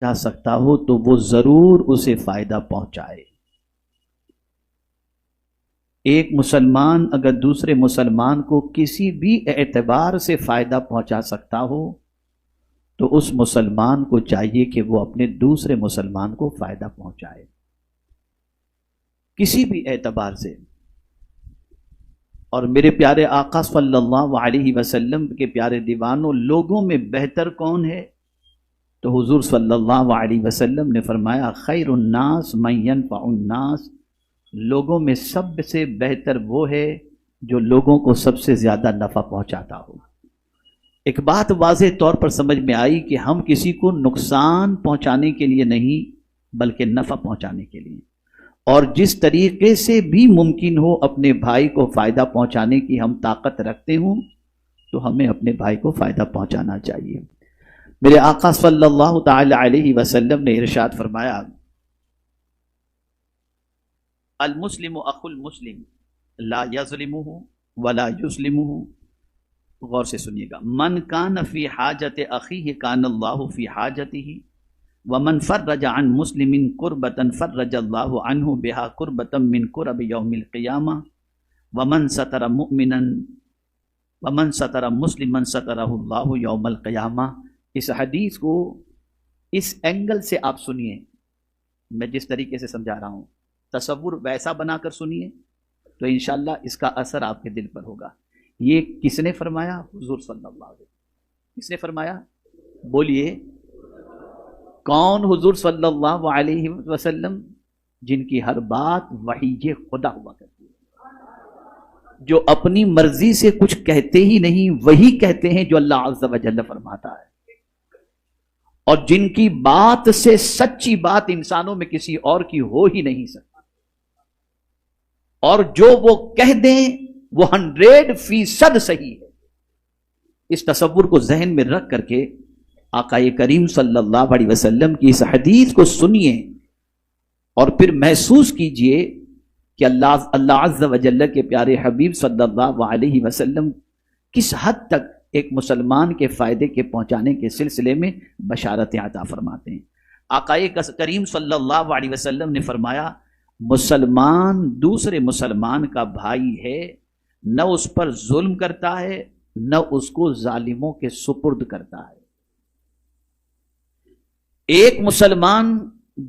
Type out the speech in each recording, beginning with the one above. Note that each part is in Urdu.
جا سکتا ہو تو وہ ضرور اسے فائدہ پہنچائے۔ ایک مسلمان اگر دوسرے مسلمان کو کسی بھی اعتبار سے فائدہ پہنچا سکتا ہو تو اس مسلمان کو چاہیے کہ وہ اپنے دوسرے مسلمان کو فائدہ پہنچائے، کسی بھی اعتبار سے۔ اور میرے پیارے آقا صلی اللہ علیہ وسلم کے پیارے دیوانوں، لوگوں میں بہتر کون ہے؟ تو حضور صلی اللہ علیہ وسلم نے فرمایا خیر الناس من ينفع الناس، لوگوں میں سب سے بہتر وہ ہے جو لوگوں کو سب سے زیادہ نفع پہنچاتا ہو۔ ایک بات واضح طور پر سمجھ میں آئی کہ ہم کسی کو نقصان پہنچانے کے لیے نہیں بلکہ نفع پہنچانے کے لیے، اور جس طریقے سے بھی ممکن ہو اپنے بھائی کو فائدہ پہنچانے کی ہم طاقت رکھتے ہوں تو ہمیں اپنے بھائی کو فائدہ پہنچانا چاہیے۔ میرے آقا صلی اللہ تعالی علیہ وسلم نے ارشاد فرمایا المسلم اخو المسلم لا یظلمہ ولا یظلمہ۔ غور سے سنیے گا، من کان فی حاجت اخیہ کان اللہ فی حاجتہ، ومن فرج عن مسلم کربۃ فرج اللہ عنہ بہا کربۃ من کرب یوم القیامہ، ومن ستر مؤمنا ومن ستر مسلما سترہ اللہ یوم القیامہ۔ اس حدیث کو اس اینگل سے آپ سنیے، میں جس طریقے سے سمجھا رہا ہوں تصور ویسا بنا کر سنیے تو انشاءاللہ اس کا اثر آپ کے دل پر ہوگا۔ یہ کس نے فرمایا؟ حضور صلی اللہ علیہ وسلم۔ کس نے فرمایا؟ بولیے کون؟ حضور صلی اللہ علیہ وسلم، جن کی ہر بات وحی خدا ہوا کرتی ہے، جو اپنی مرضی سے کچھ کہتے ہی نہیں، وہی کہتے ہیں جو اللہ عز و جل فرماتا ہے، اور جن کی بات سے سچی بات انسانوں میں کسی اور کی ہو ہی نہیں سکتی، اور جو وہ کہہ دیں وہ 100% صحیح ہے۔ اس تصور کو ذہن میں رکھ کر کے آقا کریم صلی اللہ علیہ وسلم کی اس حدیث کو سنیے اور پھر محسوس کیجئے کہ اللہ عز و جل کے پیارے حبیب صلی اللہ علیہ وسلم کس حد تک ایک مسلمان کے فائدے کے پہنچانے کے سلسلے میں بشارت عطا فرماتے ہیں۔ آقا کریم صلی اللہ علیہ وسلم نے فرمایا مسلمان دوسرے مسلمان کا بھائی ہے، نہ اس پر ظلم کرتا ہے نہ اس کو ظالموں کے سپرد کرتا ہے۔ ایک مسلمان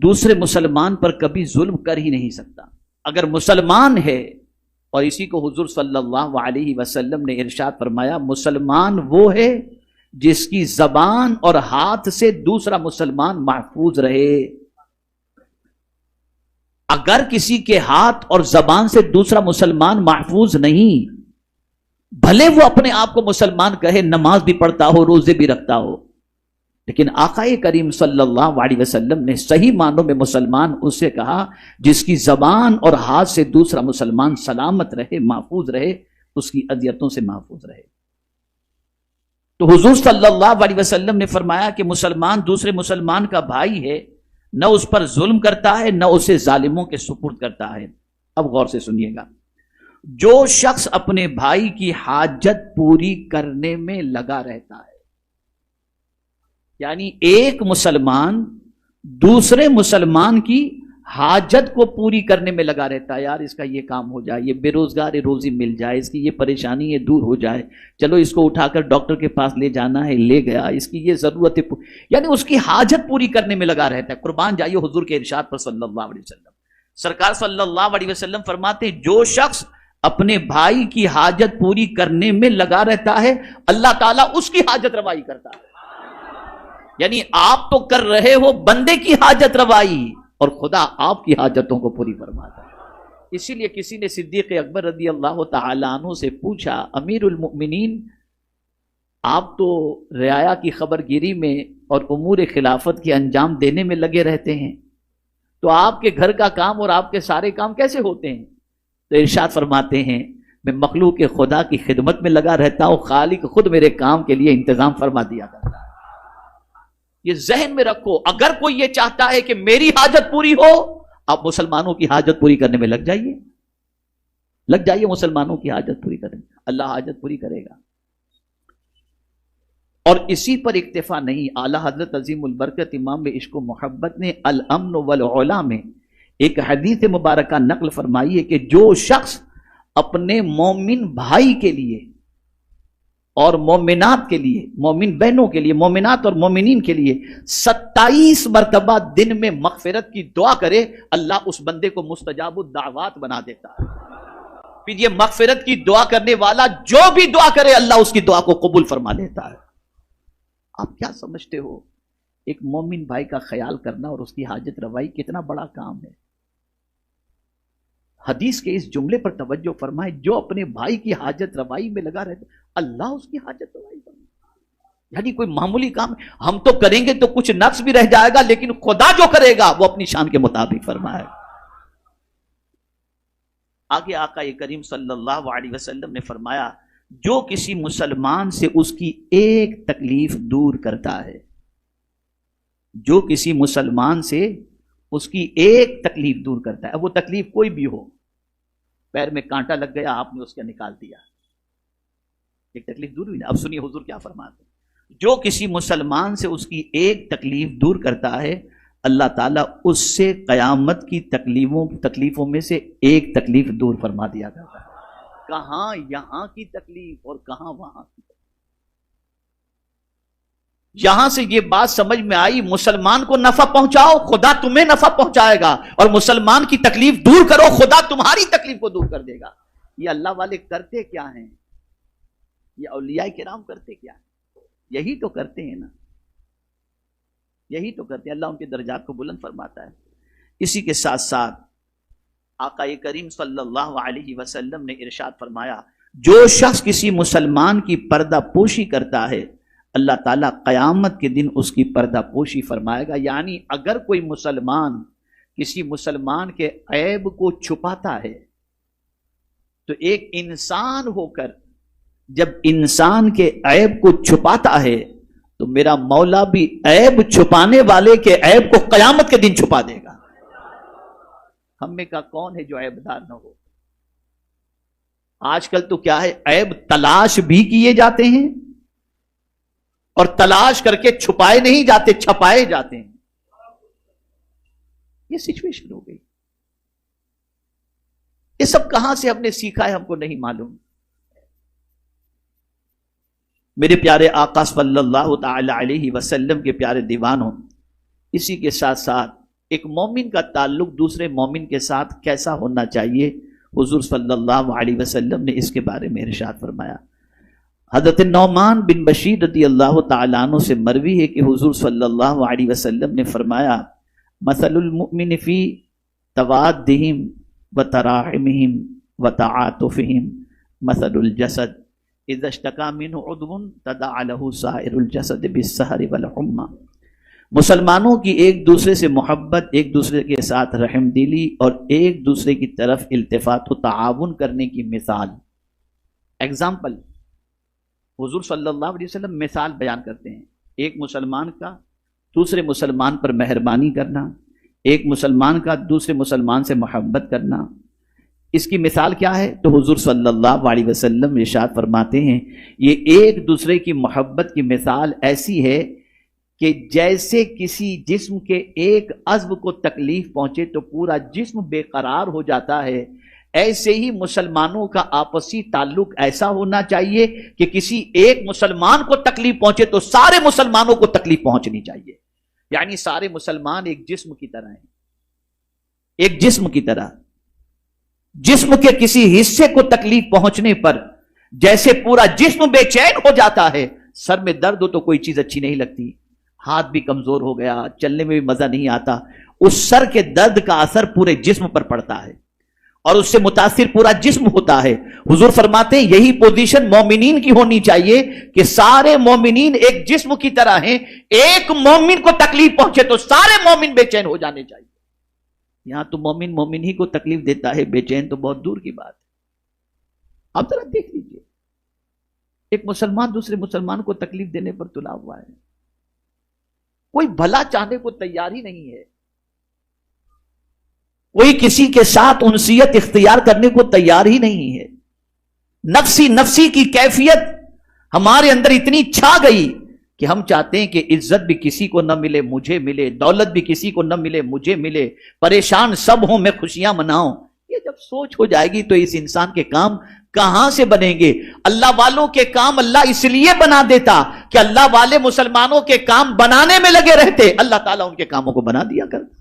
دوسرے مسلمان پر کبھی ظلم کر ہی نہیں سکتا۔ اگر مسلمان ہے، اور اسی کو حضور صلی اللہ علیہ وسلم نے ارشاد فرمایا مسلمان وہ ہے جس کی زبان اور ہاتھ سے دوسرا مسلمان محفوظ رہے۔ اگر کسی کے ہاتھ اور زبان سے دوسرا مسلمان محفوظ نہیں، بھلے وہ اپنے آپ کو مسلمان کہے، نماز بھی پڑھتا ہو، روزے بھی رکھتا ہو، لیکن آقا کریم صلی اللہ علیہ وسلم نے صحیح معنوں میں مسلمان اس سے کہا جس کی زبان اور ہاتھ سے دوسرا مسلمان سلامت رہے، محفوظ رہے، اس کی اذیتوں سے محفوظ رہے۔ تو حضور صلی اللہ علیہ وسلم نے فرمایا کہ مسلمان دوسرے مسلمان کا بھائی ہے، نہ اس پر ظلم کرتا ہے نہ اسے ظالموں کے سپرد کرتا ہے۔ اب غور سے سنیے گا، جو شخص اپنے بھائی کی حاجت پوری کرنے میں لگا رہتا ہے، یعنی ایک مسلمان دوسرے مسلمان کی حاجت کو پوری کرنے میں لگا رہتا ہے، یار اس کا یہ کام ہو جائے، یہ بے روزگار روزی مل جائے، اس کی یہ پریشانی ہے دور ہو جائے، چلو اس کو اٹھا کر ڈاکٹر کے پاس لے جانا ہے، لے گیا، اس کی یہ ضرورت ہے، یعنی اس کی حاجت پوری کرنے میں لگا رہتا ہے۔ قربان جائیے حضور کے ارشاد پر صلی اللہ علیہ وسلم۔ سرکار صلی اللہ علیہ وسلم فرماتے ہیں جو شخص اپنے بھائی کی حاجت پوری کرنے میں لگا رہتا ہے اللہ تعالیٰ اس کی حاجت روائی کرتا ہے۔ یعنی آپ تو کر رہے ہو بندے کی حاجت روائی اور خدا آپ کی حاجتوں کو پوری فرماتا ہے۔ اسی لیے کسی نے صدیق اکبر رضی اللہ تعالیٰ عنہ سے پوچھا امیر المؤمنین آپ تو رعایا کی خبر گیری میں اور امور خلافت کے انجام دینے میں لگے رہتے ہیں، تو آپ کے گھر کا کام اور آپ کے سارے کام کیسے ہوتے ہیں؟ تو ارشاد فرماتے ہیں میں مخلوق خدا کی خدمت میں لگا رہتا ہوں، خالق خود میرے کام کے لیے انتظام فرما دیا کرتا ہے۔ یہ ذہن میں رکھو، اگر کوئی یہ چاہتا ہے کہ میری حاجت پوری ہو، آپ مسلمانوں کی حاجت پوری کرنے میں لگ جائیے مسلمانوں کی حاجت پوری کرنے میں، اللہ حاجت پوری کرے گا۔ اور اسی پر اکتفا نہیں، اعلیٰ حضرت عظیم البرکت امام عشق و محبت نے الامن والعلا میں ایک حدیث مبارکہ نقل فرمائی ہے کہ جو شخص اپنے مومن بھائی کے لیے اور مومنات کے لیے، مومن بہنوں کے لیے، مومنات اور مومنین کے لیے 27 مرتبہ دن میں مغفرت کی دعا کرے، اللہ اس بندے کو مستجاب الدعوات بنا دیتا ہے۔ پھر یہ مغفرت کی دعا کرنے والا جو بھی دعا کرے اللہ اس کی دعا کو قبول فرما لیتا ہے۔ آپ کیا سمجھتے ہو ایک مومن بھائی کا خیال کرنا اور اس کی حاجت روائی کتنا بڑا کام ہے؟ حدیث کے اس جملے پر توجہ فرمائیں، جو اپنے بھائی کی حاجت روائی میں لگا رہتا اللہ اس کی حاجت روائی فرمائے۔ یعنی کوئی معمولی کام ہم تو کریں گے تو کچھ نقص بھی رہ جائے گا، لیکن خدا جو کرے گا وہ اپنی شان کے مطابق فرمائے۔ آگے آقا کریم صلی اللہ علیہ وسلم نے فرمایا، جو کسی مسلمان سے اس کی ایک تکلیف دور کرتا ہے، جو کسی مسلمان سے اس کی ایک تکلیف دور کرتا ہے، اب وہ تکلیف کوئی بھی ہو، پیر میں کانٹا لگ گیا آپ نے اس کا نکال دیا، ایک تکلیف دور ہوئی نا۔ اب سنیے حضور کیا فرماتے ہیں، جو کسی مسلمان سے اس کی ایک تکلیف دور کرتا ہے اللہ تعالیٰ اس سے قیامت کی تکلیفوں میں سے ایک تکلیف دور فرما دیا کرتا ہے۔ کہاں یہاں کی تکلیف اور کہاں وہاں کی تکلیف۔ یہاں سے یہ بات سمجھ میں آئی، مسلمان کو نفع پہنچاؤ خدا تمہیں نفع پہنچائے گا، اور مسلمان کی تکلیف دور کرو خدا تمہاری تکلیف کو دور کر دے گا۔ یہ اللہ والے کرتے کیا ہیں؟ یہ اولیاء کرام کرتے کیا ہیں؟ یہی تو کرتے ہیں نا، یہی تو کرتے ہیں۔ اللہ ان کے درجات کو بلند فرماتا ہے۔ اسی کے ساتھ ساتھ آقا کریم صلی اللہ علیہ وسلم نے ارشاد فرمایا، جو شخص کسی مسلمان کی پردہ پوشی کرتا ہے اللہ تعالیٰ قیامت کے دن اس کی پردہ پوشی فرمائے گا۔ یعنی اگر کوئی مسلمان کسی مسلمان کے عیب کو چھپاتا ہے تو ایک انسان ہو کر جب انسان کے عیب کو چھپاتا ہے تو میرا مولا بھی عیب چھپانے والے کے عیب کو قیامت کے دن چھپا دے گا۔ ہم میں کا کون ہے جو عیب دار نہ ہو؟ آج کل تو کیا ہے، عیب تلاش بھی کیے جاتے ہیں اور تلاش کر کے چھپائے نہیں جاتے، چھپائے جاتے ہیں۔ یہ سچویشن ہو گئی۔ یہ سب کہاں سے ہم نے سیکھا ہے ہم کو نہیں معلوم۔ میرے پیارے آقا صلی اللہ تعالی علیہ وسلم کے پیارے دیوانوں، اسی کے ساتھ ساتھ ایک مومن کا تعلق دوسرے مومن کے ساتھ کیسا ہونا چاہیے، حضور صلی اللہ علیہ وسلم نے اس کے بارے میں ارشاد فرمایا۔ حضرت نعمان بن بشیر رضی اللہ تعالیٰ عنہ سے مروی ہے کہ حضور صلی اللہ علیہ وسلم نے فرمایا، مثل المؤمن فی توادہم وتراحمہم وتعاطفہم مثل الجسد اذا اشتکا منہ عضو تداعی لہ سائر الجسد بالسہر والحمى۔ مسلمانوں کی ایک دوسرے سے محبت، ایک دوسرے کے ساتھ رحم دلی اور ایک دوسرے کی طرف التفات و تعاون کرنے کی مثال، ایگزامپل حضور صلی اللہ علیہ وسلم مثال بیان کرتے ہیں۔ ایک مسلمان کا دوسرے مسلمان پر مہربانی کرنا، ایک مسلمان کا دوسرے مسلمان سے محبت کرنا، اس کی مثال کیا ہے؟ تو حضور صلی اللہ علیہ وسلم ارشاد فرماتے ہیں یہ ایک دوسرے کی محبت کی مثال ایسی ہے کہ جیسے کسی جسم کے ایک عضو کو تکلیف پہنچے تو پورا جسم بے قرار ہو جاتا ہے، ایسے ہی مسلمانوں کا آپسی تعلق ایسا ہونا چاہیے کہ کسی ایک مسلمان کو تکلیف پہنچے تو سارے مسلمانوں کو تکلیف پہنچنی چاہیے۔ یعنی سارے مسلمان ایک جسم کی طرح ہیں، ایک جسم کی طرح۔ جسم کے کسی حصے کو تکلیف پہنچنے پر جیسے پورا جسم بے چین ہو جاتا ہے، سر میں درد ہو تو کوئی چیز اچھی نہیں لگتی، ہاتھ بھی کمزور ہو گیا، چلنے میں بھی مزہ نہیں آتا، اس سر کے درد کا اثر پورے جسم پر پڑتا ہے اور اس سے متاثر پورا جسم ہوتا ہے۔ حضور فرماتے ہیں یہی پوزیشن مومنین کی ہونی چاہیے کہ سارے مومنین ایک جسم کی طرح ہیں، ایک مومن کو تکلیف پہنچے تو سارے مومن بے چین ہو جانے چاہیے۔ یہاں تو مومن مومن ہی کو تکلیف دیتا ہے، بے چین تو بہت دور کی بات ہے۔ آپ ذرا دیکھ لیجئے، ایک مسلمان دوسرے مسلمان کو تکلیف دینے پر تلا ہوا ہے، کوئی بھلا چاہنے کو تیار ہی نہیں ہے، کوئی کسی کے ساتھ انسیت اختیار کرنے کو تیار ہی نہیں ہے۔ نفسی کی کیفیت ہمارے اندر اتنی چھا گئی کہ ہم چاہتے ہیں کہ عزت بھی کسی کو نہ ملے مجھے ملے، دولت بھی کسی کو نہ ملے مجھے ملے، پریشان سب ہوں میں خوشیاں مناؤں. یہ جب سوچ ہو جائے گی تو اس انسان کے کام کہاں سے بنیں گے؟ اللہ والوں کے کام اللہ اس لیے بنا دیتا کہ اللہ والے مسلمانوں کے کام بنانے میں لگے رہتے، اللہ تعالیٰ ان کے کاموں کو بنا دیا کرتا.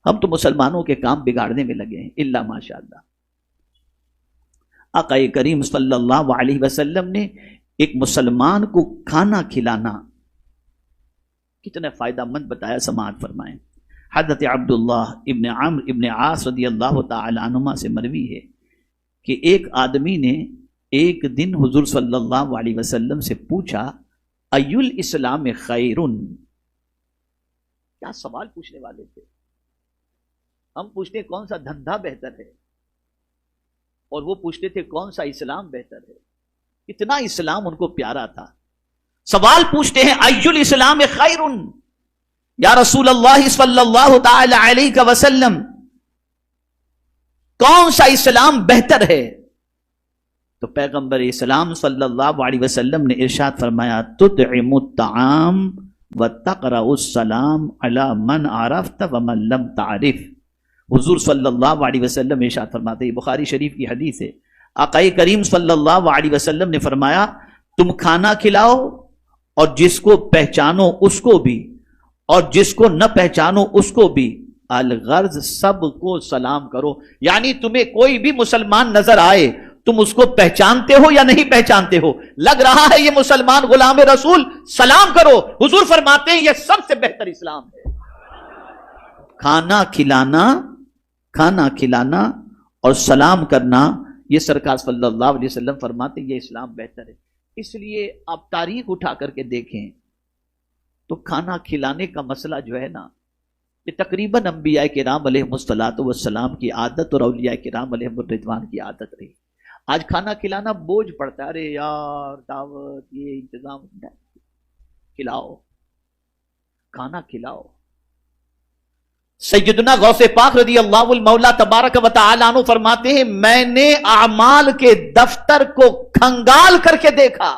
ہم تو مسلمانوں کے کام بگاڑنے میں لگے ہیں، الا ماشاء اللہ. آقا کریم صلی اللہ علیہ وسلم نے ایک مسلمان کو کھانا کھلانا کتنا فائدہ مند بتایا، سماعت فرمائیں. حضرت عبداللہ ابن عمرو ابن عاص رضی اللہ تعالی عنہما سے مروی ہے کہ ایک آدمی نے ایک دن حضور صلی اللہ علیہ وسلم سے پوچھا ای الاسلام خیرن. کیا سوال پوچھنے والے تھے؟ ہم پوچھتے کون سا دھندا بہتر ہے، اور وہ پوچھتے تھے کون سا اسلام بہتر ہے. اتنا اسلام ان کو پیارا تھا. سوال پوچھتے ہیں ای الاسلام خیرن، یا رسول اللہ صلی اللہ تعالی علیہ وسلم کون سا اسلام بہتر ہے؟ تو پیغمبر اسلام صلی اللہ علیہ وسلم نے ارشاد فرمایا تطعم الطعام وتقرأ السلام علی من عرفت ومن لم تعرف. حضور صلی اللہ علیہ وسلم ارشاد فرماتے ہیں، بخاری شریف کی حدیث ہے، آقا کریم صلی اللہ علیہ وسلم نے فرمایا تم کھانا کھلاؤ اور جس کو پہچانو اس کو بھی اور جس کو نہ پہچانو اس کو بھی، الغرض سب کو سلام کرو. یعنی تمہیں کوئی بھی مسلمان نظر آئے تم اس کو پہچانتے ہو یا نہیں پہچانتے ہو، لگ رہا ہے یہ مسلمان غلام رسول، سلام کرو. حضور فرماتے ہیں یہ سب سے بہتر اسلام ہے. کھانا کھلانا اور سلام کرنا، یہ سرکار صلی اللہ علیہ وسلم فرماتے ہیں یہ اسلام بہتر ہے. اس لیے آپ تاریخ اٹھا کر کے دیکھیں تو کھانا کھلانے کا مسئلہ جو ہے نا، یہ تقریباً انبیاء کرام علیہ الصلوۃ والسلام کی عادت اور اولیاء کرام علیہ الرضوان کی عادت رہی. آج کھانا کھلانا بوجھ پڑتا ہے، ارے یار دعوت یہ انتظام، کھلاؤ کھانا کھلاؤ. سیدنا غوث پاک رضی اللہ المولا تبارک و تعالی عنہ فرماتے ہیں میں نے اعمال کے دفتر کو کھنگال کر کے دیکھا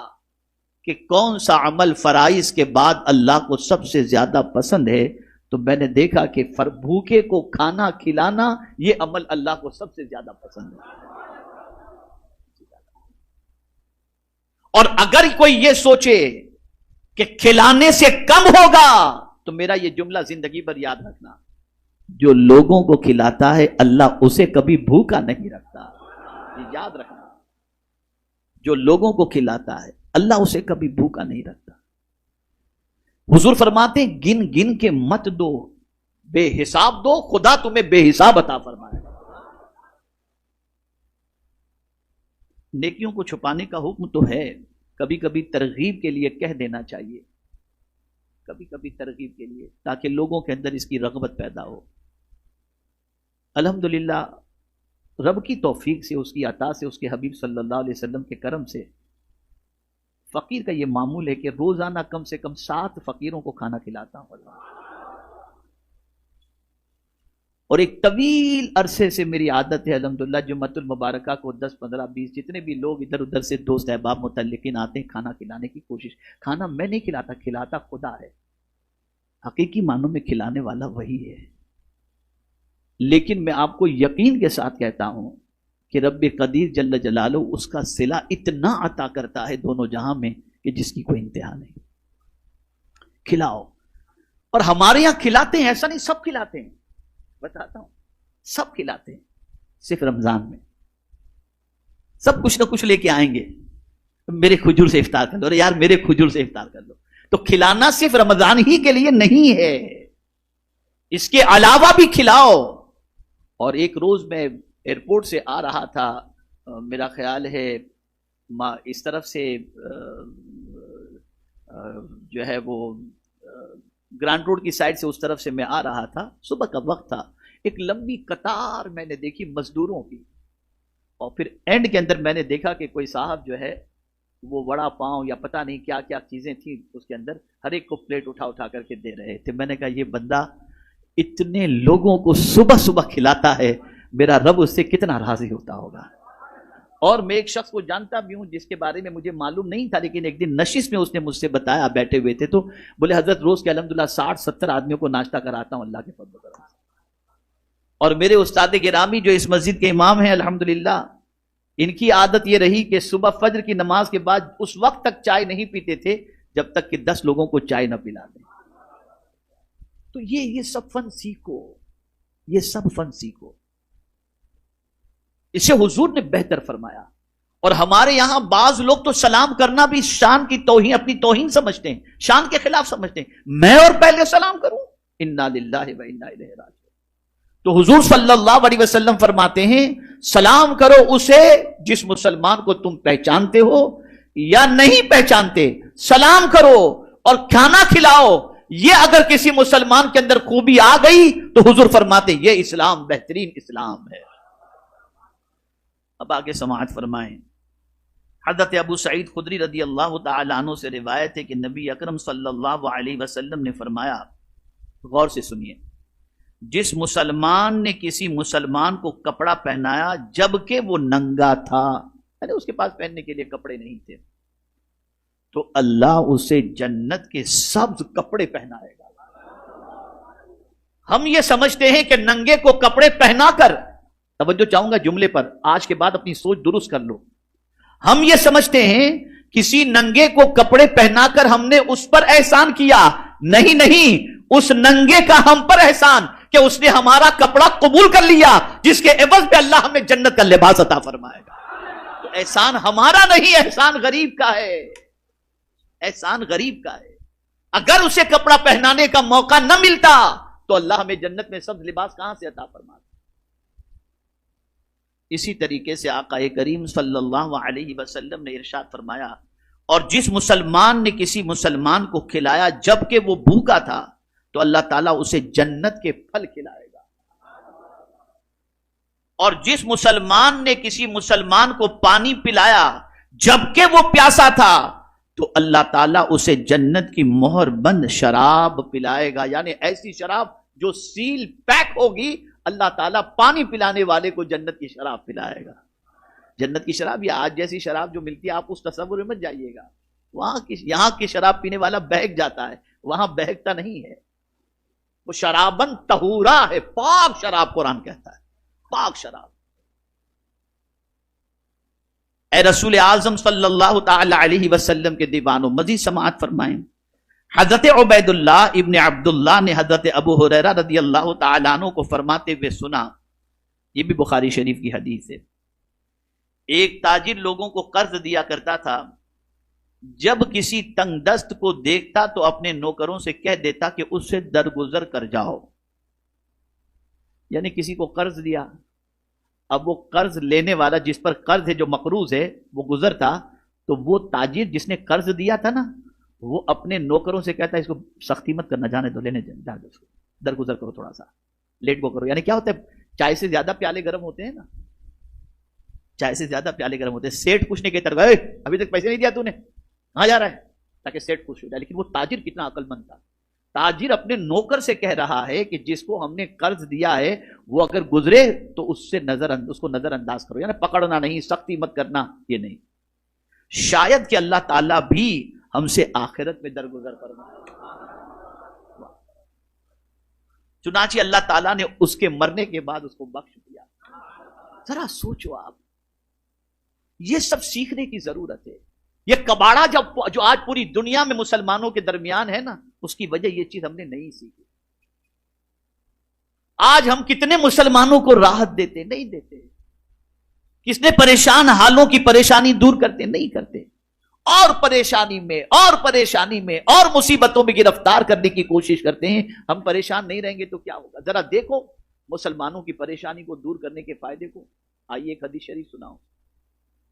کہ کون سا عمل فرائض کے بعد اللہ کو سب سے زیادہ پسند ہے، تو میں نے دیکھا کہ بھوکے کو کھانا کھلانا یہ عمل اللہ کو سب سے زیادہ پسند ہے. اور اگر کوئی یہ سوچے کہ کھلانے سے کم ہوگا تو میرا یہ جملہ زندگی بھر یاد رکھنا، جو لوگوں کو کھلاتا ہے اللہ اسے کبھی بھوکا نہیں رکھتا. یہ یاد رکھنا، جو لوگوں کو کھلاتا ہے اللہ اسے کبھی بھوکا نہیں رکھتا. حضور فرماتے ہیں گن گن کے مت دو، بے حساب دو، خدا تمہیں بے حساب عطا فرمائے. نیکیوں کو چھپانے کا حکم تو ہے، کبھی کبھی ترغیب کے لیے کہہ دینا چاہیے، کبھی کبھی ترغیب کے لیے، تاکہ لوگوں کے اندر اس کی رغبت پیدا ہو. الحمدللہ رب کی توفیق سے، اس کی عطا سے، اس کے حبیب صلی اللہ علیہ وسلم کے کرم سے فقیر کا یہ معمول ہے کہ روزانہ کم سے کم 7 فقیروں کو کھانا کھلاتا ہوں. اور ایک طویل عرصے سے میری عادت ہے الحمدللہ جمعۃ المبارکہ کو 10 15 20 جتنے بھی لوگ ادھر ادھر سے دوست احباب متعلقین آتے ہیں کھانا کھلانے کی کوشش. کھانا میں نہیں کھلاتا، کھلاتا خدا ہے، حقیقی معنوں میں کھلانے والا وہی ہے. لیکن میں آپ کو یقین کے ساتھ کہتا ہوں کہ رب قدیر جل جلالہ اس کا صلہ اتنا عطا کرتا ہے دونوں جہاں میں کہ جس کی کوئی انتہا نہیں. کھلاؤ. اور ہمارے یہاں کھلاتے ہیں، ایسا نہیں سب کھلاتے ہیں، بتاتا ہوں سب کھلاتے ہیں، صرف رمضان میں سب کچھ نہ کچھ لے کے آئیں گے، میرے کھجور سے افطار کر لو، ارے یار میرے کھجور سے افطار کر لو. تو کھلانا صرف رمضان ہی کے لیے نہیں ہے، اس کے علاوہ بھی کھلاؤ. اور ایک روز میں ایئرپورٹ سے آ رہا تھا، میرا خیال ہے اس طرف سے جو ہے وہ گرانڈ روڈ کی سائڈ سے اس طرف سے میں آ رہا تھا، صبح کا وقت تھا. ایک لمبی قطار میں نے دیکھی مزدوروں کی، اور پھر اینڈ کے اندر میں نے دیکھا کہ کوئی صاحب جو ہے وہ وڑا پاؤں یا پتہ نہیں کیا کیا چیزیں تھیں اس کے اندر، ہر ایک کو پلیٹ اٹھا اٹھا کر کے دے رہے تھے. میں نے کہا یہ بندہ اتنے لوگوں کو صبح صبح کھلاتا ہے، میرا رب اس سے کتنا راضی ہوتا ہوگا. اور میں ایک شخص کو جانتا بھی ہوں جس کے بارے میں مجھے معلوم نہیں تھا، لیکن ایک دن نشست میں اس نے مجھ سے بتایا، بیٹھے ہوئے تھے تو بولے حضرت روز کے الحمدللہ 60-70 آدمیوں کو ناشتہ کراتا ہوں اللہ کے فضل و کرم سے، اور میرے استاد گرامی جو اس مسجد کے امام ہیں الحمدللہ، ان کی عادت یہ رہی کہ صبح فجر کی نماز کے بعد اس وقت تک چائے نہیں پیتے تھے جب تک کہ 10 لوگوں کو چائے نہ پلا دیں۔ تو یہ سب فن سیکھو، یہ سب فن سیکھو، اسے حضور نے بہتر فرمایا۔ اور ہمارے یہاں بعض لوگ تو سلام کرنا بھی شان کی توہین، اپنی توہین سمجھتے ہیں، شان کے خلاف سمجھتے ہیں، میں اور پہلے سلام کروں، انا للہ و انا الیہ راجعون۔ تو حضور صلی اللہ علیہ وسلم فرماتے ہیں سلام کرو اسے جس مسلمان کو تم پہچانتے ہو یا نہیں پہچانتے، سلام کرو اور کھانا کھلاؤ، یہ اگر کسی مسلمان کے اندر خوبی آ گئی تو حضور فرماتے یہ اسلام بہترین اسلام ہے۔ اب آگے سماعت فرمائیں۔ حضرت ابو سعید خدری رضی اللہ تعالی عنہ سے روایت ہے کہ نبی اکرم صلی اللہ علیہ وسلم نے فرمایا، غور سے سنیے، جس مسلمان نے کسی مسلمان کو کپڑا پہنایا جبکہ وہ ننگا تھا، یعنی اس کے پاس پہننے کے لیے کپڑے نہیں تھے، تو اللہ اسے جنت کے سبز کپڑے پہنائے گا۔ ہم یہ سمجھتے ہیں کہ ننگے کو کپڑے پہنا کر، توجہ چاہوں گا جملے پر، آج کے بعد اپنی سوچ درست کر لو، ہم یہ سمجھتے ہیں کسی ننگے کو کپڑے پہنا کر ہم نے اس پر احسان کیا، نہیں، اس ننگے کا ہم پر احسان کہ اس نے ہمارا کپڑا قبول کر لیا، جس کے عوض پہ اللہ ہمیں جنت کا لباس عطا فرمائے گا۔ تو احسان ہمارا نہیں، احسان غریب کا ہے، احسان غریب کا ہے۔ اگر اسے کپڑا پہنانے کا موقع نہ ملتا تو اللہ ہمیں جنت میں سب لباس کہاں سے عطا فرماتا۔ اسی طریقے سے آقا کریم صلی اللہ علیہ وسلم نے ارشاد فرمایا، اور جس مسلمان نے کسی مسلمان کو کھلایا جبکہ وہ بھوکا تھا تو اللہ تعالیٰ اسے جنت کے پھل کھلائے گا، اور جس مسلمان نے کسی مسلمان کو پانی پلایا جبکہ وہ پیاسا تھا تو اللہ تعالیٰ اسے جنت کی مہر بند شراب پلائے گا، یعنی ایسی شراب جو سیل پیک ہوگی، اللہ تعالیٰ پانی پلانے والے کو جنت کی شراب پلائے گا۔ جنت کی شراب یا آج جیسی شراب جو ملتی ہے، آپ اس تصور میں مت جائیے گا، یہاں کی شراب پینے والا بہک جاتا ہے، وہاں بہکتا نہیں ہے، وہ شرابن طہورا ہے، پاک شراب قرآن کہتا ہے، پاک شراب۔ اے رسول اعظم صلی اللہ تعالی علیہ وسلم کے دیوانوں، مزید سماعت فرمائیں۔ حضرت عبید اللہ ابن عبداللہ نے حضرت ابو ہریرہ رضی اللہ تعالیٰ عنہ کو فرماتے ہوئے سنا، یہ بھی بخاری شریف کی حدیث ہے، ایک تاجر لوگوں کو قرض دیا کرتا تھا، جب کسی تنگ دست کو دیکھتا تو اپنے نوکروں سے کہہ دیتا کہ اس سے درگزر کر جاؤ، یعنی کسی کو قرض دیا، اب وہ قرض لینے والا جس پر قرض ہے، جو مقروض ہے، وہ گزرتا، تو وہ تاجر جس نے قرض دیا تھا نا، وہ اپنے نوکروں سے کہتا ہے اس کو سختی مت کرنا، جانے دو، لینے جانے دو، درگزر کرو، تھوڑا سا لیٹ گو کرو۔ یعنی کیا ہوتا ہے، چائے سے زیادہ پیالے گرم ہوتے ہیں نا، چائے سے زیادہ پیالے گرم ہوتے ہیں۔ سیٹ کچھ نہیں کہتا ابھی تک پیسے نہیں دیا تو نے، کہاں جا رہا ہے، تاکہ سیٹ خوش ہو جائے۔ لیکن وہ تاجر کتنا عقل مند تھا، تاجر اپنے نوکر سے کہہ رہا ہے کہ جس کو ہم نے قرض دیا ہے وہ اگر گزرے تو اس کو نظر انداز کرو، یعنی پکڑنا نہیں، سختی مت کرنا، یہ نہیں۔ شاید کہ اللہ تعالیٰ بھی ہم سے آخرت میں درگزر فرمائے۔ چنانچہ اللہ تعالیٰ نے اس کے مرنے کے بعد اس کو بخش دیا۔ ذرا سوچو آپ، یہ سب سیکھنے کی ضرورت ہے۔ یہ کباڑا جو آج پوری دنیا میں مسلمانوں کے درمیان ہے نا، اس کی وجہ یہ چیز ہم نے نہیں سیکھی۔ آج ہم کتنے مسلمانوں کو راحت دیتے، نہیں دیتے، کس نے پریشان حالوں کی پریشانی دور کرتے، نہیں کرتے، اور پریشانی میں اور مصیبتوں میں گرفتار کرنے کی کوشش کرتے ہیں۔ ہم پریشان نہیں رہیں گے تو کیا ہوگا؟ ذرا دیکھو مسلمانوں کی پریشانی کو دور کرنے کے فائدے کو۔ آئیے ایک حدیث شریف سناؤ۔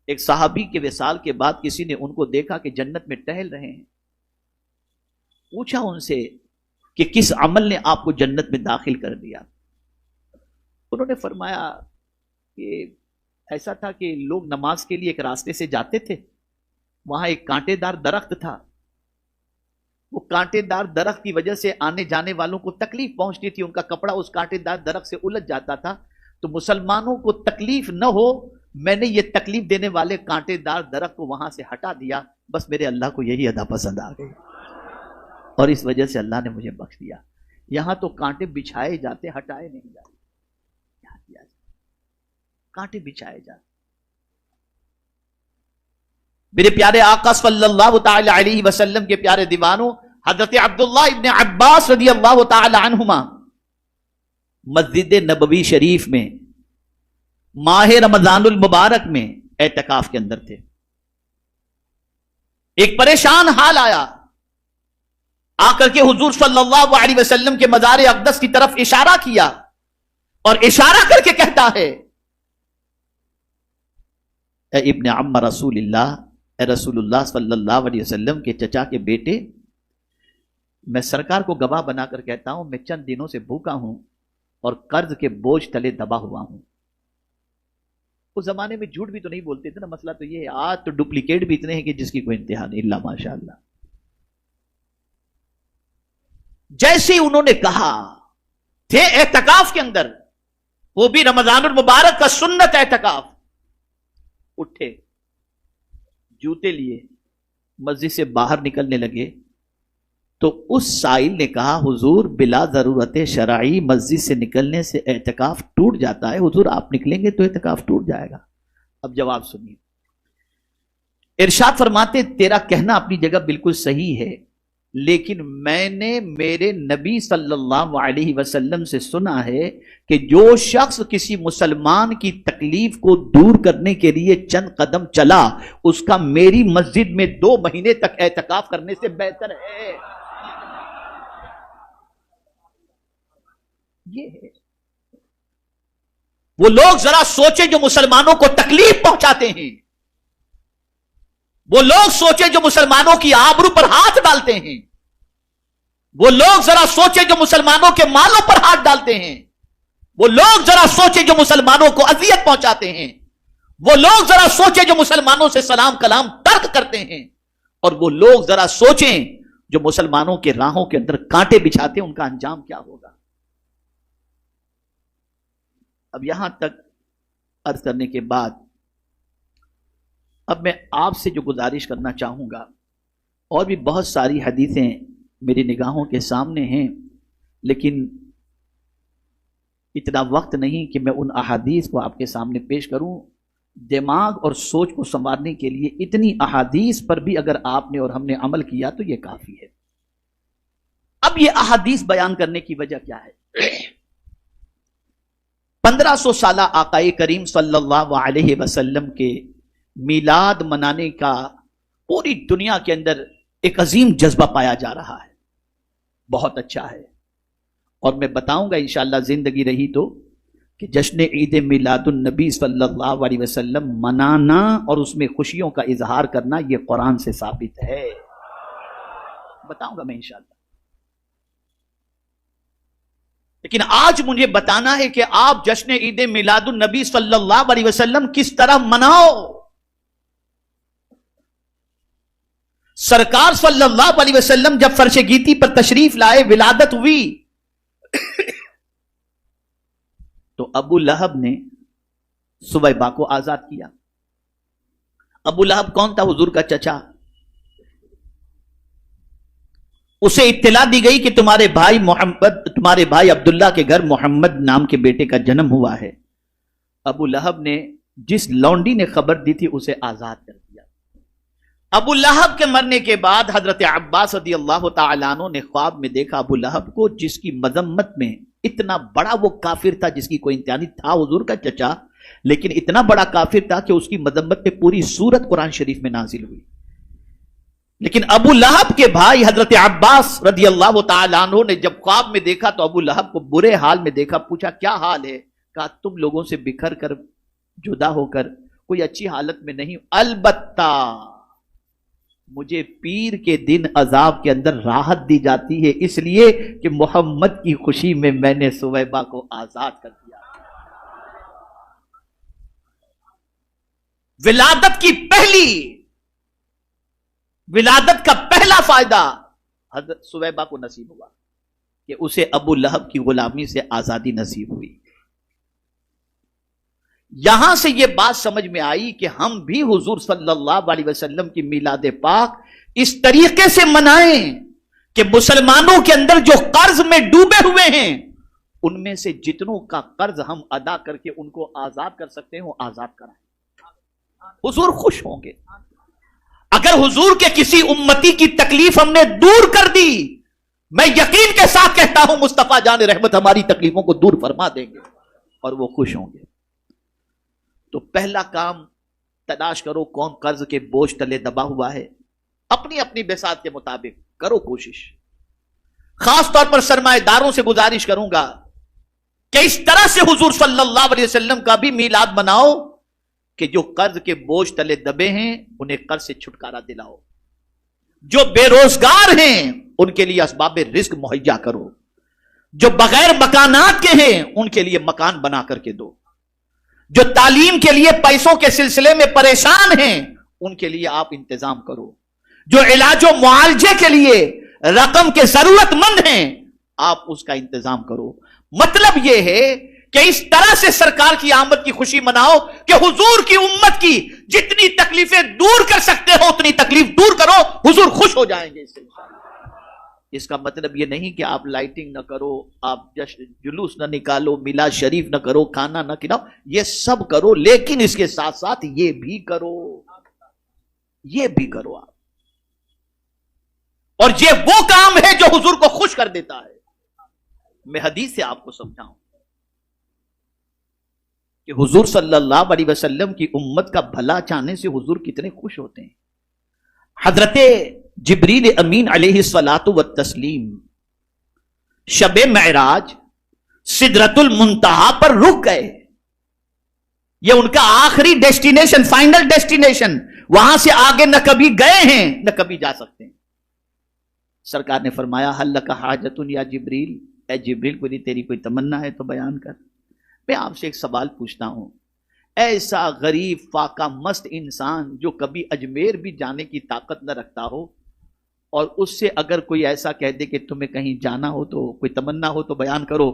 ایک صحابی کے وصال کے بعد کسی نے ان کو دیکھا کہ جنت میں ٹہل رہے ہیں، پوچھا ان سے کہ کس عمل نے آپ کو جنت میں داخل کر دیا؟ انہوں نے فرمایا کہ ایسا تھا کہ لوگ نماز کے لیے ایک راستے سے جاتے تھے، وہاں ایک کانٹے دار درخت تھا، وہ کانٹے دار درخت کی وجہ سے آنے جانے والوں کو تکلیف پہنچتی تھی، ان کا کپڑا اس کانٹے دار درخت سے الجھ جاتا تھا، تو مسلمانوں کو تکلیف نہ ہو میں نے یہ تکلیف دینے والے کانٹے دار درخت کو وہاں سے ہٹا دیا، بس میرے اللہ کو یہی ادا پسند آ گئی، اور اس وجہ سے اللہ نے مجھے بخش دیا۔ یہاں تو کانٹے بچھائے جاتے، ہٹائے نہیں جاتے، یہاں کیا جاتا، کانٹے بچھائے جاتے۔ میرے پیارے آقا صلی اللہ تعالی علیہ وسلم کے پیارے دیوانوں، حضرت عبداللہ ابن عباس رضی اللہ تعالی عنہما مسجد نبوی شریف میں ماہ رمضان المبارک میں اعتکاف کے اندر تھے۔ ایک پریشان حال آیا، آ کر کے حضور صلی اللہ علیہ وسلم کے مزار اقدس کی طرف اشارہ کیا، اور اشارہ کر کے کہتا ہے، اے ابن عم رسول اللہ، اے رسول اللہ صلی اللہ علیہ وسلم کے چچا کے بیٹے، میں سرکار کو گواہ بنا کر کہتا ہوں، میں چند دنوں سے بھوکا ہوں اور قرض کے بوجھ تلے دبا ہوا ہوں۔ اس زمانے میں جھوٹ بھی تو نہیں بولتے تھے نا، مسئلہ تو یہ ہے، آج تو ڈپلیکیٹ بھی اتنے ہیں کہ جس کی کوئی انتہا نہیں، اللہ ماشاء اللہ۔ جیسے ہی انہوں نے کہا، تھے اعتکاف کے اندر، وہ بھی رمضان المبارک کا سنت اعتکاف، اٹھے، جوتے لیے مسجد سے باہر نکلنے لگے، تو اس سائل نے کہا، حضور بلا ضرورت شرعی مسجد سے نکلنے سے اعتکاف ٹوٹ جاتا ہے، حضور آپ نکلیں گے تو اعتکاف ٹوٹ جائے گا۔ اب جواب سنیے، ارشاد فرماتے، تیرا کہنا اپنی جگہ بالکل صحیح ہے، لیکن میں نے میرے نبی صلی اللہ علیہ وسلم سے سنا ہے کہ جو شخص کسی مسلمان کی تکلیف کو دور کرنے کے لیے چند قدم چلا، اس کا میری مسجد میں 2 مہینے تک اعتکاف کرنے سے بہتر ہے۔ یہ ہے، وہ لوگ ذرا سوچیں جو مسلمانوں کو تکلیف پہنچاتے ہیں، وہ لوگ سوچیں جو مسلمانوں کی آبرو پر ہاتھ ڈالتے ہیں، وہ لوگ ذرا سوچیں جو مسلمانوں کے مالوں پر ہاتھ ڈالتے ہیں، وہ لوگ ذرا سوچیں جو مسلمانوں کو اذیت پہنچاتے ہیں، وہ لوگ ذرا سوچیں جو مسلمانوں سے سلام کلام ترک کرتے ہیں، اور وہ لوگ ذرا سوچیں جو مسلمانوں کے راہوں کے اندر کانٹے بچھاتے ہیں، ان کا انجام کیا ہوگا۔ اب یہاں تک عرض کرنے کے بعد اب میں آپ سے جو گزارش کرنا چاہوں گا، اور بھی بہت ساری حدیثیں میری نگاہوں کے سامنے ہیں، لیکن اتنا وقت نہیں کہ میں ان احادیث کو آپ کے سامنے پیش کروں۔ دماغ اور سوچ کو سنوارنے کے لیے اتنی احادیث پر بھی اگر آپ نے اور ہم نے عمل کیا تو یہ کافی ہے۔ اب یہ احادیث بیان کرنے کی وجہ کیا ہے؟ 1500 سالہ آقائے کریم صلی اللہ علیہ وسلم کے میلاد منانے کا پوری دنیا کے اندر ایک عظیم جذبہ پایا جا رہا ہے، بہت اچھا ہے، اور میں بتاؤں گا انشاءاللہ زندگی رہی تو کہ جشن عید میلاد النبی صلی اللہ علیہ وسلم منانا اور اس میں خوشیوں کا اظہار کرنا یہ قرآن سے ثابت ہے، بتاؤں گا میں انشاءاللہ۔ لیکن آج مجھے بتانا ہے کہ آپ جشن عید میلاد النبی صلی اللہ علیہ وسلم کس طرح مناؤ۔ سرکار صلی اللہ علیہ وسلم جب فرش گیتی پر تشریف لائے، ولادت ہوئی، تو ابو لہب نے سویبہ کو آزاد کیا۔ ابو لہب کون تھا؟ حضور کا چچا۔ اسے اطلاع دی گئی کہ تمہارے بھائی عبداللہ کے گھر محمد نام کے بیٹے کا جنم ہوا ہے۔ ابو لہب نے، جس لونڈی نے خبر دی تھی، اسے آزاد کر دیا۔ ابو لہب کے مرنے کے بعد حضرت عباس رضی اللہ تعالیٰ عنہ نے خواب میں دیکھا ابو لہب کو، جس کی مذمت میں، اتنا بڑا وہ کافر تھا جس کی کوئی انتہا نہیں، تھا حضور کا چچا، لیکن اتنا بڑا کافر تھا کہ اس کی مذمت میں پوری سورت قرآن شریف میں نازل ہوئی۔ لیکن ابو لہب کے بھائی حضرت عباس رضی اللہ تعالیٰ عنہ نے جب خواب میں دیکھا تو ابو لہب کو برے حال میں دیکھا، پوچھا کیا حال ہے؟ کہا تم لوگوں سے بکھر کر، جدا ہو کر کوئی اچھی حالت میں نہیں، البتہ مجھے پیر کے دن عذاب کے اندر راحت دی جاتی ہے، اس لیے کہ محمد کی خوشی میں نے سویبہ کو آزاد کر دیا۔ ولادت کا پہلا فائدہ حضرت سویبہ کو نصیب ہوا کہ اسے ابو لہب کی غلامی سے آزادی نصیب ہوئی۔ یہاں سے یہ بات سمجھ میں آئی کہ ہم بھی حضور صلی اللہ علیہ وسلم کی میلاد پاک اس طریقے سے منائیں کہ مسلمانوں کے اندر جو قرض میں ڈوبے ہوئے ہیں ان میں سے جتنوں کا قرض ہم ادا کر کے ان کو آزاد کر سکتے ہیں وہ آزاد کرائیں. حضور خوش ہوں گے. اگر حضور کے کسی امتی کی تکلیف ہم نے دور کر دی، میں یقین کے ساتھ کہتا ہوں مصطفیٰ جان رحمت ہماری تکلیفوں کو دور فرما دیں گے اور وہ خوش ہوں گے. تو پہلا کام تلاش کرو کون قرض کے بوجھ تلے دبا ہوا ہے، اپنی اپنی بساط کے مطابق کرو کوشش. خاص طور پر سرمایہ داروں سے گزارش کروں گا کہ اس طرح سے حضور صلی اللہ علیہ وسلم کا بھی میلاد مناؤ کہ جو قرض کے بوجھ تلے دبے ہیں انہیں قرض سے چھٹکارا دلاؤ، جو بے روزگار ہیں ان کے لیے اسباب رزق مہیا کرو، جو بغیر مکانات کے ہیں ان کے لیے مکان بنا کر کے دو، جو تعلیم کے لیے پیسوں کے سلسلے میں پریشان ہیں ان کے لیے آپ انتظام کرو، جو علاج و معالجے کے لیے رقم کے ضرورت مند ہیں آپ اس کا انتظام کرو. مطلب یہ ہے کہ اس طرح سے سرکار کی آمد کی خوشی مناؤ کہ حضور کی امت کی جتنی تکلیفیں دور کر سکتے ہو اتنی تکلیف دور کرو، حضور خوش ہو جائیں گے اس سے. اس کا مطلب یہ نہیں کہ آپ لائٹنگ نہ کرو، آپ جلوس نہ نکالو، میلاد شریف نہ کرو، کھانا نہ کھلاؤ، یہ سب کرو، لیکن اس کے ساتھ ساتھ یہ بھی کرو آپ. اور یہ وہ کام ہے جو حضور کو خوش کر دیتا ہے. میں حدیث سے آپ کو سمجھاؤں کہ حضور صلی اللہ علیہ وسلم کی امت کا بھلا چاہنے سے حضور کتنے خوش ہوتے ہیں. حضرت جبریل امین علیہ الصلاۃ والتسلیم شب معراج سدرۃ المنتہا پر رک گئے. یہ ان کا آخری ڈیسٹینیشن، فائنل ڈیسٹینیشن، وہاں سے آگے نہ کبھی گئے ہیں نہ کبھی جا سکتے ہیں. سرکار نے فرمایا حل لک حاجۃ یا جبریل، اے جبریل کوئی تیری کوئی تمنا ہے تو بیان کر. میں آپ سے ایک سوال پوچھتا ہوں، ایسا غریب فاقہ مست انسان جو کبھی اجمیر بھی جانے کی طاقت نہ رکھتا ہو اور اس سے اگر کوئی ایسا کہہ دے کہ تمہیں کہیں جانا ہو تو کوئی تمنا ہو تو بیان کرو،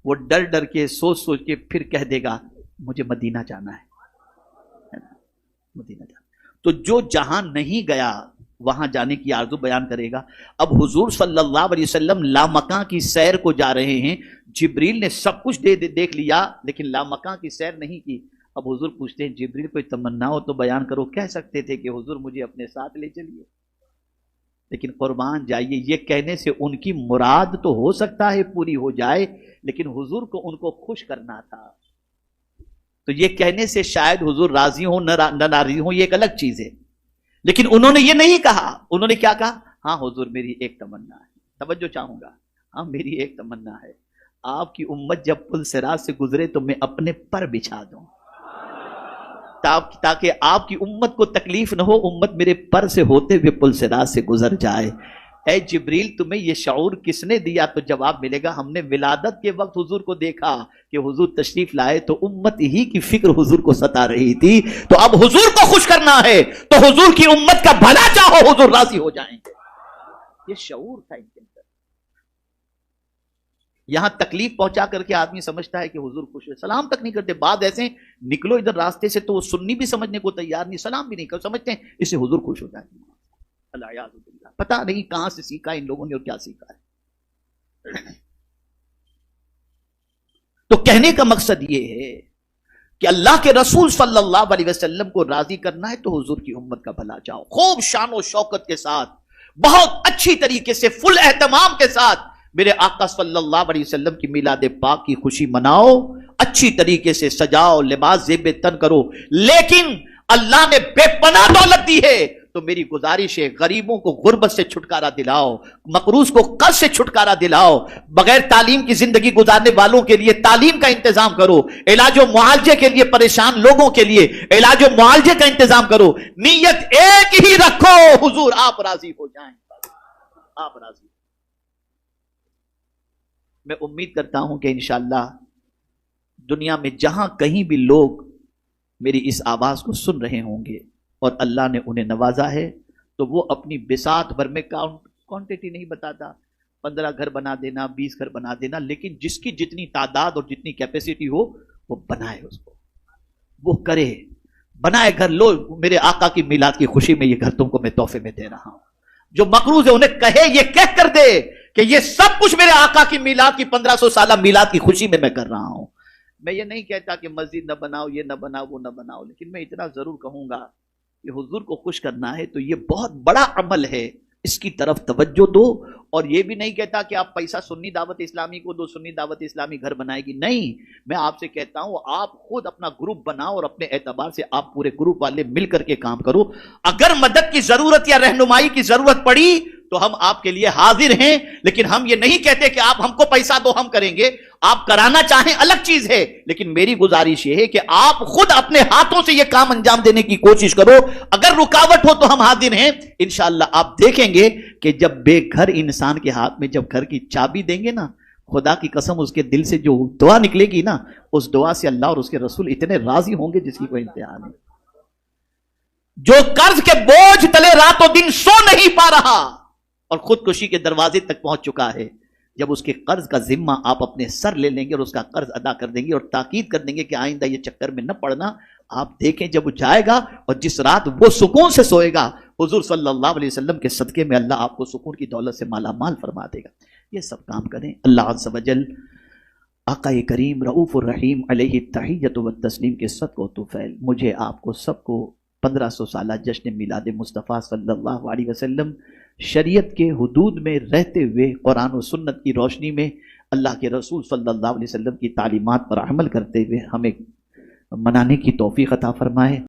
وہ ڈر ڈر کے سوچ سوچ کے پھر کہہ دے گا مجھے مدینہ جانا ہے، مدینہ جانا. تو جو جہاں نہیں گیا وہاں جانے کی آرزو بیان کرے گا. اب حضور صلی اللہ علیہ وسلم لامکاں کی سیر کو جا رہے ہیں، جبریل نے سب کچھ دیکھ لیا لیکن لامکاں کی سیر نہیں کی. اب حضور پوچھتے ہیں جبریل کوئی تمنا ہو تو بیان کرو. کہہ سکتے تھے کہ حضور مجھے اپنے ساتھ لے چلیے، لیکن قربان جائیے یہ کہنے سے ان کی مراد تو ہو سکتا ہے پوری ہو جائے، لیکن حضور کو ان کو خوش کرنا تھا. تو یہ کہنے سے شاید حضور راضی ہوں نہ ناراضی ہوں، یہ ایک الگ چیز ہے. لیکن انہوں نے یہ نہیں کہا. انہوں نے کیا کہا؟ ہاں حضور میری ایک تمنا ہے. توجہ چاہوں گا. ہاں میری ایک تمنا ہے، آپ کی امت جب پل صراط سے گزرے تو میں اپنے پر بچھا دوں تاکہ آپ کی امت کو تکلیف نہ ہو، امت میرے پر سے ہوتے ہوئے پل صراط سے گزر جائے. اے جبریل تمہیں یہ شعور کس نے دیا؟ تو جواب ملے گا ہم نے ولادت کے وقت حضور کو دیکھا کہ حضور تشریف لائے تو امت ہی کی فکر حضور کو ستا رہی تھی. تو اب حضور کو خوش کرنا ہے تو حضور کی امت کا بھلا چاہو، حضور راضی ہو جائیں گے. یہ شعور تھا ان کے اندر. یہاں تکلیف پہنچا کر کے آدمی سمجھتا ہے کہ حضور خوش ہے، سلام تک نہیں کرتے. بعد ایسے نکلو ادھر راستے سے تو وہ سننی بھی سمجھنے کو تیار نہیں، سلام بھی نہیں کر سمجھتے ہیں اس سے حضور خوش ہو جائے. پتہ نہیں کہاں سے سیکھا ان لوگوں نے اور کیا سیکھا ہے. تو کہنے کا مقصد یہ ہے کہ اللہ کے رسول صلی اللہ علیہ وسلم کو راضی کرنا ہے تو حضور کی امت کا بھلا چاہو. خوب شان و شوکت کے ساتھ، بہت اچھی طریقے سے، فل اہتمام کے ساتھ میرے آقا صلی اللہ علیہ وسلم کی میلاد پاک کی خوشی مناؤ. اچھی طریقے سے سجاؤ، لباس زیب تن کرو. لیکن اللہ نے بے پناہ دولت دی ہے تو میری گزارش ہے غریبوں کو غربت سے چھٹکارا دلاؤ، مقروض کو قرض سے چھٹکارا دلاؤ، بغیر تعلیم کی زندگی گزارنے والوں کے لیے تعلیم کا انتظام کرو، علاج و معالجے کے لیے پریشان لوگوں کے لیے علاج و معالجے کا انتظام کرو. نیت ایک ہی رکھو، حضور آپ راضی ہو جائیں، آپ راضی. میں امید کرتا ہوں کہ انشاءاللہ دنیا میں جہاں کہیں بھی لوگ میری اس آواز کو سن رہے ہوں گے اور اللہ نے انہیں نوازا ہے تو وہ اپنی بساط بھر میں کوانٹٹی نہیں بتاتا، 15 گھر بنا دینا، 20 گھر بنا دینا، لیکن جس کی جتنی تعداد اور جتنی کیپیسٹی ہو وہ بنائے اس کو. وہ کرے، بنائے گھر، لو میرے آقا کی میلاد کی خوشی میں یہ گھر تم کو میں تحفے میں دے رہا ہوں. جو مقروض ہے انہیں کہے، یہ کہہ کر دے کہ یہ سب کچھ میرے آقا کی میلاد کی 1500 سالہ میلاد کی خوشی میں کر رہا ہوں. میں یہ نہیں کہتا کہ مسجد نہ بناؤ، یہ نہ بناؤ، وہ نہ بناؤ، لیکن میں اتنا ضرور کہوں گا کہ حضور کو خوش کرنا ہے تو یہ بہت بڑا عمل ہے، اس کی طرف توجہ دو. اور یہ بھی نہیں کہتا کہ آپ پیسہ سنی دعوت اسلامی کو دو، سنی دعوت اسلامی گھر بنائے گی، نہیں. میں آپ سے کہتا ہوں آپ خود اپنا گروپ بناؤ اور اپنے اعتبار سے آپ پورے گروپ والے مل کر کے کام کرو. اگر مدد کی ضرورت یا رہنمائی کی ضرورت پڑی تو ہم آپ کے لیے حاضر ہیں، لیکن ہم یہ نہیں کہتے کہ آپ ہم کو پیسہ دو ہم کریں گے. آپ کرانا چاہیں الگ چیز ہے، لیکن میری گزارش یہ ہے کہ آپ خود اپنے ہاتھوں سے یہ کام انجام دینے کی کوشش کرو. اگر رکاوٹ ہو تو ہم حاضر ہیں. انشاءاللہ آپ دیکھیں گے کہ جب بے گھر انسان کے ہاتھ میں جب گھر کی چابی دیں گے نا، خدا کی قسم اس کے دل سے جو دعا نکلے گی نا، اس دعا سے اللہ اور اس کے رسول اتنے راضی ہوں گے جس کی کوئی انتہا نہیں. جو قرض کے بوجھ تلے راتوں دن سو نہیں پا رہا اور خودکشی کے دروازے تک پہنچ چکا ہے، جب اس کے قرض کا ذمہ آپ اپنے سر لے لیں گے اور اس کا قرض ادا کر دیں گے اور تاکید کر دیں گے کہ آئندہ یہ چکر میں نہ پڑنا، آپ دیکھیں جب وہ جائے گا اور جس رات وہ سکون سے سوئے گا، حضور صلی اللہ علیہ وسلم کے صدقے میں اللہ آپ کو سکون کی دولت سے مالا مال فرما دے گا. یہ سب کام کریں. اللہ عز و جل آقا کریم رؤوف الرحیم علیہ التحیۃ والتسلیم کے صدقہ و طفیل مجھے آپ کو سب کو 1500 سالہ جشن میلاد مصطفیٰ صلی اللہ علیہ وسلم شریعت کے حدود میں رہتے ہوئے قرآن و سنت کی روشنی میں اللہ کے رسول صلی اللہ علیہ وسلم کی تعلیمات پر عمل کرتے ہوئے ہمیں منانے کی توفیق عطا فرمائے.